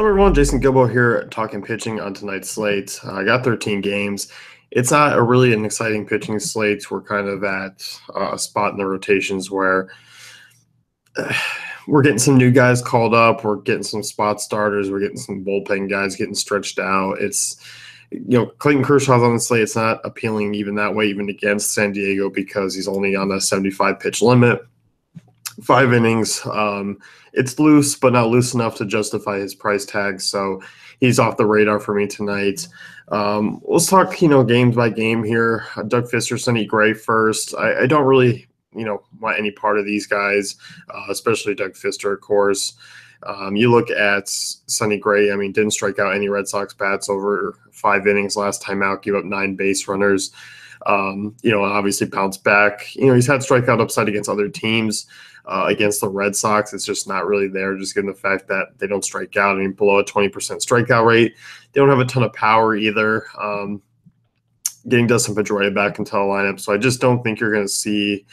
So everyone, Jason Gilbo here talking pitching on tonight's slate. I got 13 games. It's not really an exciting pitching slate. We're kind of at a spot in the rotations where we're getting some new guys called up. We're getting some spot starters. We're getting some bullpen guys getting stretched out. Clayton Kershaw's on the slate. It's not appealing even that way, even against San Diego, because he's only on a 75 pitch limit. 5 innings. It's loose, but not loose enough to justify his price tag. So he's off the radar for me tonight. Let's talk, games by game here. Doug Fister, Sonny Gray first. I don't really, want any part of these guys, especially Doug Fister, of course. You look at Sonny Gray, didn't strike out any Red Sox bats over 5 innings last time out, gave up 9 base runners. Obviously bounced back. He's had strikeout upside against other teams. Against the Red Sox, it's just not really there, just given the fact that they don't strike out. Below a 20% strikeout rate. They don't have a ton of power either. Getting Dustin Pedroia back into the lineup, so I just don't think you're going to see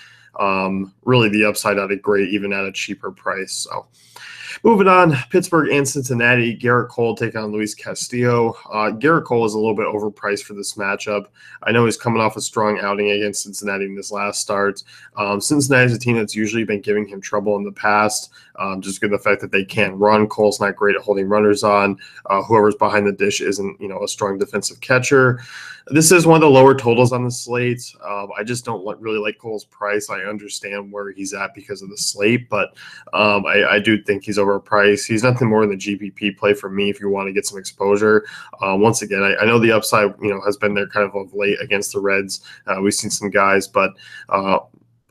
really the upside out of Gray, even at a cheaper price. So moving on, Pittsburgh and Cincinnati. Garrett Cole taking on Luis Castillo. Garrett Cole is a little bit overpriced for this matchup. I know he's coming off a strong outing against Cincinnati in this last start. Cincinnati is a team that's usually been giving him trouble in the past, just given the fact that they can't run. Cole's not great at holding runners on. Whoever's behind the dish isn't, a strong defensive catcher. This is one of the lower totals on the slate. I just don't really like Cole's price. I understand where he's at because of the slate, but I do think he's overpriced. He's nothing more than a GPP play for me if you want to get some exposure. Once again, I know the upside, has been there kind of late against the Reds. We've seen some guys, but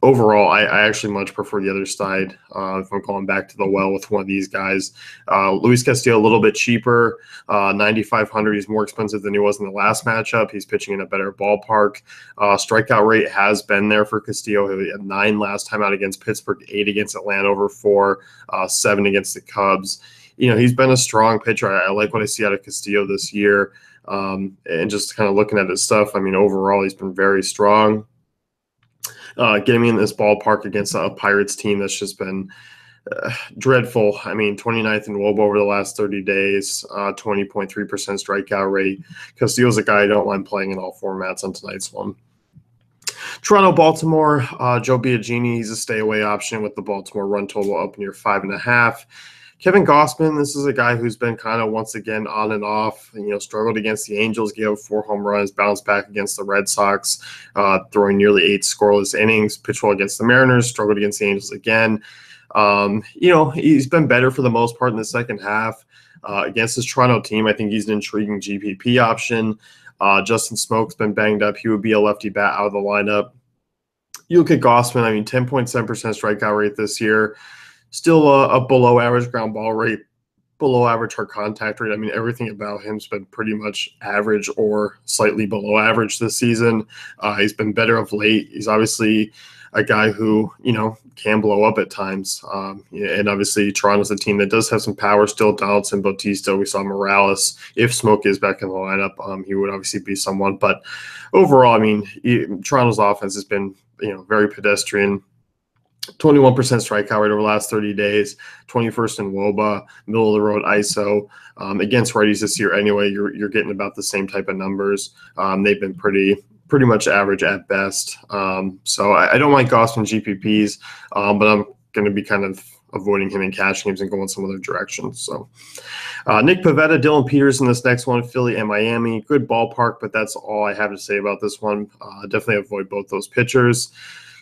overall, I actually much prefer the other side if I'm going back to the well with one of these guys. Luis Castillo, a little bit cheaper, 9,500. He's more expensive than he was in the last matchup. He's pitching in a better ballpark. Strikeout rate has been there for Castillo. He had 9 last time out against Pittsburgh, 8 against Atlanta over 4, 7 against the Cubs. He's been a strong pitcher. I like what I see out of Castillo this year. And just kind of looking at his stuff, overall, he's been very strong. Getting me in this ballpark against a Pirates team that's just been dreadful. 29th in WOBA over the last 30 days, 20.3% strikeout rate. Castillo's a guy I don't mind playing in all formats on tonight's one. Toronto, Baltimore, Joe Biagini, he's a stay-away option with the Baltimore run total up near 5.5. Kevin Gausman, this is a guy who's been kind of once again on and off, struggled against the Angels, gave up 4 home runs, bounced back against the Red Sox, throwing nearly 8 scoreless innings, pitched well against the Mariners, struggled against the Angels again. He's been better for the most part in the second half. Against this Toronto team, I think he's an intriguing GPP option. Justin Smoke's been banged up. He would be a lefty bat out of the lineup. You look at Gausman, 10.7% strikeout rate this year. Still a below average ground ball rate, below average hard contact rate. Everything about him's been pretty much average or slightly below average this season. He's been better of late. He's obviously a guy who, can blow up at times. And obviously Toronto's a team that does have some power still. Donaldson, Bautista, we saw Morales. If Smoke is back in the lineup, he would obviously be someone. But overall, Toronto's offense has been, very pedestrian. 21% strikeout rate over the last 30 days, 21st in WOBA, middle of the road ISO. Against righties this year anyway, you're getting about the same type of numbers. They've been pretty much average at best. So I don't like Gausman GPPs, but I'm going to be kind of avoiding him in cash games and going some other directions. So Nick Pivetta, Dylan Peters in this next one, Philly and Miami. Good ballpark, but that's all I have to say about this one. Definitely avoid both those pitchers.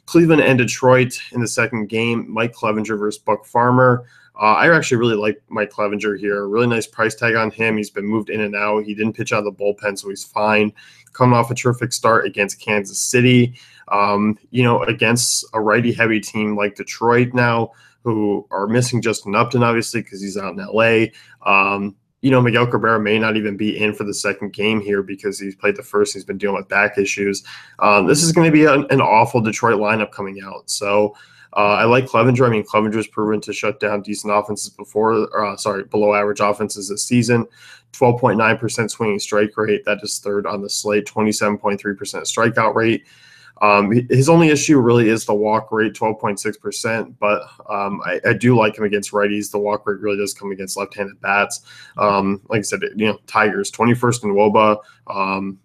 Cleveland and Detroit in the second game, Mike Clevenger versus Buck Farmer. I actually really like Mike Clevenger here. Really nice price tag on him. He's been moved in and out. He didn't pitch out of the bullpen, so he's fine. Coming off a terrific start against Kansas City, against a righty-heavy team like Detroit now, who are missing Justin Upton, obviously, because he's out in L.A. Miguel Cabrera may not even be in for the second game here because he's played the first. He's been dealing with back issues. This is going to be an awful Detroit lineup coming out. So I like Clevenger. Clevenger's proven to shut down decent offenses below average offenses this season. 12.9% swinging strike rate. That is third on the slate. 27.3% strikeout rate. His only issue really is the walk rate, 12.6%, but I do like him against righties. The walk rate really does come against left-handed bats. Like I said, Tigers, 21st in WOBA.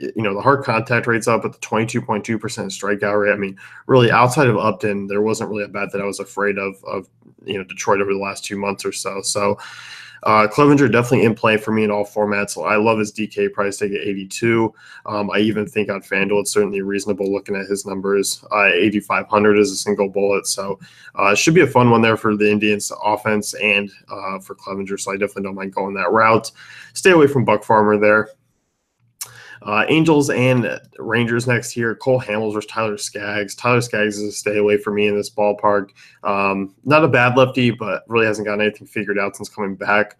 The hard contact rate's up at the 22.2% strikeout rate. I mean, really, outside of Upton, there wasn't really a bat that I was afraid of Detroit over the last 2 months or so. So Clevenger definitely in play for me in all formats. I love his DK price tag at 82. I even think on FanDuel it's certainly reasonable looking at his numbers. 8,500 is a single bullet. So it should be a fun one there for the Indians offense and for Clevenger. So I definitely don't mind going that route. Stay away from Buck Farmer there. Angels and Rangers next here. Cole Hamels versus Tyler Skaggs. Tyler Skaggs is a stay away for me in this ballpark. Not a bad lefty, but really hasn't gotten anything figured out since coming back.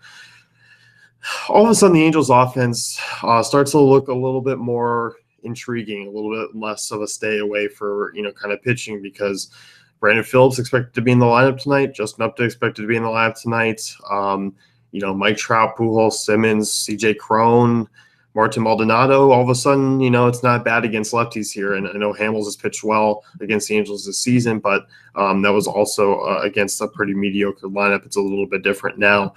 All of a sudden, the Angels offense starts to look a little bit more intriguing, a little bit less of a stay away for, kind of pitching, because Brandon Phillips expected to be in the lineup tonight. Justin Upton expected to be in the lineup tonight. Mike Trout, Pujols, Simmons, CJ Cron, Martin Maldonado, all of a sudden, it's not bad against lefties here. And I know Hamels has pitched well against the Angels this season, but that was also against a pretty mediocre lineup. It's a little bit different now.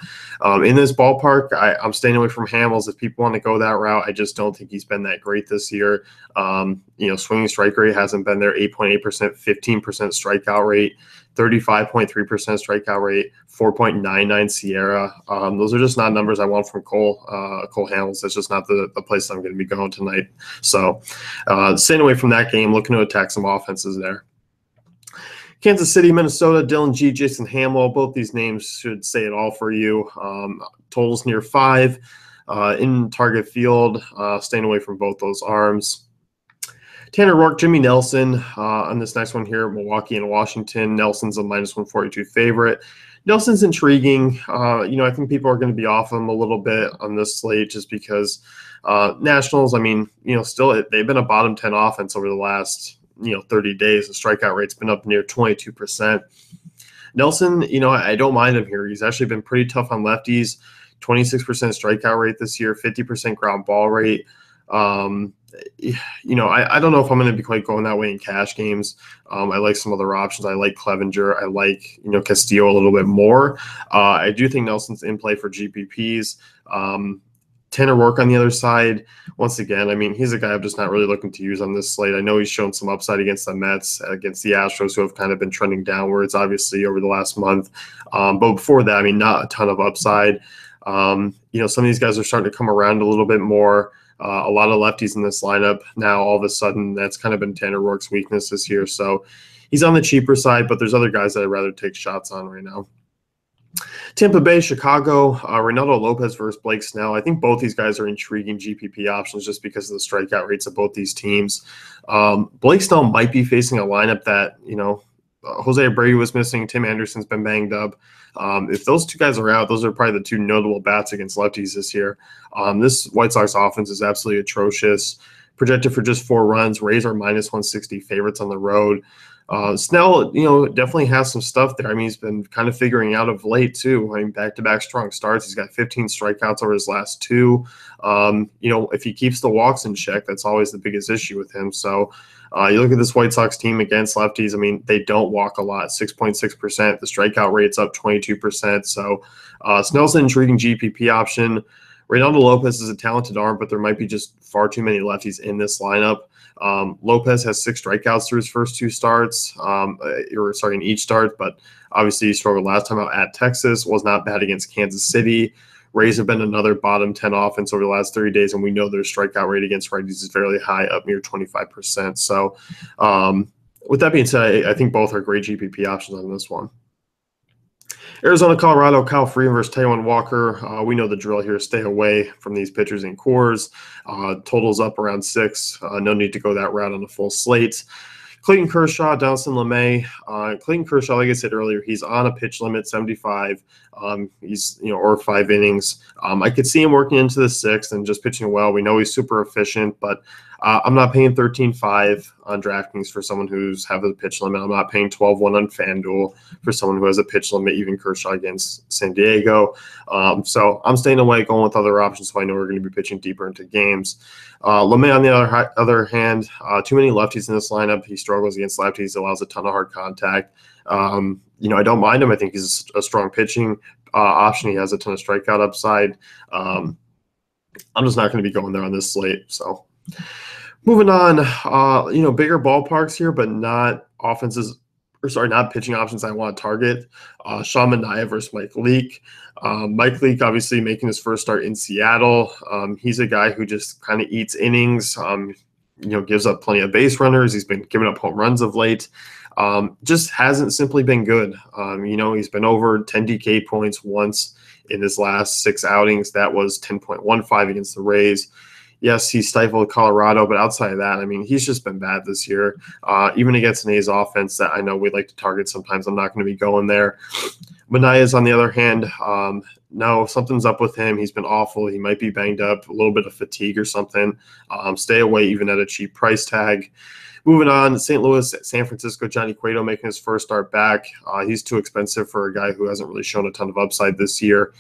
In this ballpark, I'm staying away from Hamels. If people want to go that route, I just don't think he's been that great this year. Swinging strike rate hasn't been there, 8.8%, 15% strikeout rate, 35.3% strikeout rate, 4.99 Sierra. Those are just not numbers I want from Cole Hamels. That's just not the place I'm going to be going tonight. So staying away from that game, looking to attack some offenses there. Kansas City, Minnesota, Dylan G, Jason Hamwell. Both these names should say it all for you. Totals near 5 in target field. Staying away from both those arms. Tanner Roark, Jimmy Nelson on this next one here, Milwaukee and Washington. Nelson's a -142 favorite. Nelson's intriguing. I think people are going to be off him a little bit on this slate just because Nationals, still they've been a bottom 10 offense over the last 30 days. The strikeout rate's been up near 22%. Nelson, I don't mind him here. He's actually been pretty tough on lefties. 26% strikeout rate this year, 50% ground ball rate. I don't know if I'm going to be quite going that way in cash games. I like some other options. I like Clevenger. I like, Castillo a little bit more. I do think Nelson's in play for GPPs. Tanner Roark on the other side, once again, he's a guy I'm just not really looking to use on this slate. I know he's shown some upside against the Mets, against the Astros, who have kind of been trending downwards, obviously, over the last month. But before that, not a ton of upside. Some of these guys are starting to come around a little bit more. A lot of lefties in this lineup now. All of a sudden, that's kind of been Tanner Roark's weakness this year. So he's on the cheaper side, but there's other guys that I'd rather take shots on right now. Tampa Bay, Chicago, Reynaldo Lopez versus Blake Snell. I think both these guys are intriguing GPP options just because of the strikeout rates of both these teams. Blake Snell might be facing a lineup that, Jose Abreu was missing. Tim Anderson's been banged up. If those two guys are out, those are probably the two notable bats against lefties this year. This White Sox offense is absolutely atrocious. Projected for just 4 runs. Rays are -160 favorites on the road. Snell, definitely has some stuff there. He's been kind of figuring out of late too. Back-to-back strong starts. He's got 15 strikeouts over his last 2. If he keeps the walks in check, that's always the biggest issue with him. So you look at this White Sox team against lefties. They don't walk a lot, 6.6%. The strikeout rate's up 22%. So Snell's an intriguing GPP option. Reynaldo Lopez is a talented arm, but there might be just far too many lefties in this lineup. Lopez has 6 strikeouts through his first 2 starts, in each start, but obviously he struggled last time out at Texas, was not bad against Kansas City. Rays have been another bottom 10 offense over the last 30 days, and we know their strikeout rate against righties is fairly high, up near 25%. So with that being said, I think both are great GPP options on this one. Arizona, Colorado, Kyle Freeland versus Taijuan Walker. We know the drill here. Stay away from these pitchers in cores. Totals up around 6. No need to go that route on a full slate. Clayton Kershaw, Donaldson LeMay. Clayton Kershaw, like I said earlier, he's on a pitch limit, 75. He's, or 5 innings. I could see him working into the 6th and just pitching well. We know he's super efficient, but I'm not paying 13.5 on DraftKings for someone who's have a pitch limit. I'm not paying 12-1 on FanDuel for someone who has a pitch limit, even Kershaw against San Diego. So I'm staying away, going with other options so I know we're going to be pitching deeper into games. LeMay, on the other hand, too many lefties in this lineup. He struggles against lefties, allows a ton of hard contact. I don't mind him. I think he's a strong pitching option. He has a ton of strikeout upside. I'm just not going to be going there on this slate. So moving on, bigger ballparks here, but not not pitching options I want to target. Sean Manaea versus Mike Leake. Mike Leake obviously making his first start in Seattle. He's a guy who just kind of eats innings, gives up plenty of base runners. He's been giving up home runs of late. Just hasn't simply been good. He's been over 10 DK points once in his last 6 outings. That was 10.15 against the Rays. Yes, he stifled Colorado, but outside of that, he's just been bad this year. Even against an A's offense that I know we like to target sometimes, I'm not going to be going there. Manaea's, on the other hand, no, something's up with him. He's been awful. He might be banged up, a little bit of fatigue or something. Stay away even at a cheap price tag. Moving on, St. Louis, San Francisco, Johnny Cueto making his first start back. He's too expensive for a guy who hasn't really shown a ton of upside this year.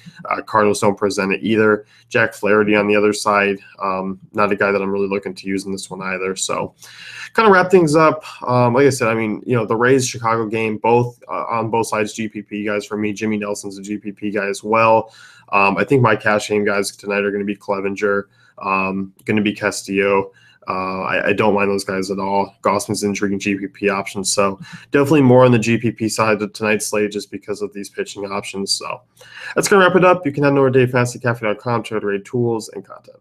Cardinals don't present it either. Jack Flaherty on the other side, not a guy that I'm really looking to use in this one either. So kind of wrap things up. Like I said, the Rays-Chicago game, both on both sides GPP guys for me. Jimmy Nelson's a GPP guy as well. I think my cash game guys tonight are going to be Clevenger, going to be Castillo. I don't mind those guys at all. Gossman's an intriguing GPP option, so definitely more on the GPP side of tonight's slate just because of these pitching options. So that's going to wrap it up. You can head over to DaveFantasyCafe.com to rate tools and content.